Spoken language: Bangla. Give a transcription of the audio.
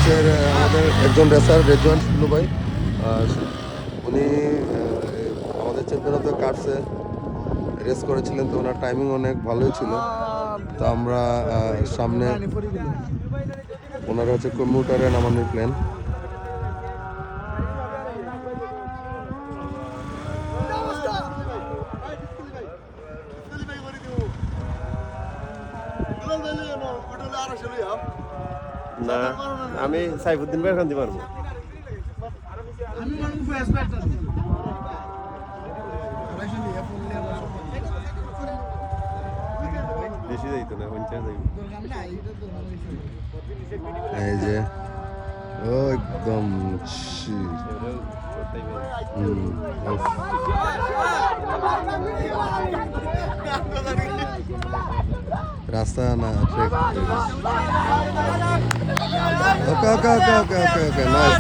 বাংলাদেশের আমাদের একজন রেসার রেজওয়ান শিবলু ভাই, উনি আমাদের চ্যাম্পিয়ন অফ দ্য কার্সে রেস করেছিলেন, তো ওনার টাইমিং অনেক ভালোই ছিল। তো আমরা সামনে ওনার হচ্ছে কম্পিউটারে নামানোর প্ল্যান। না আমি সাইফুদ্দিন ভাই খান্তি পারবো। বেশি যাইতো না, 50 যাইব। এই যে ও একদম রাস্তা না ট্রেক। ওকে ওকে ওকে ওকে ওকে ওকে নাইস।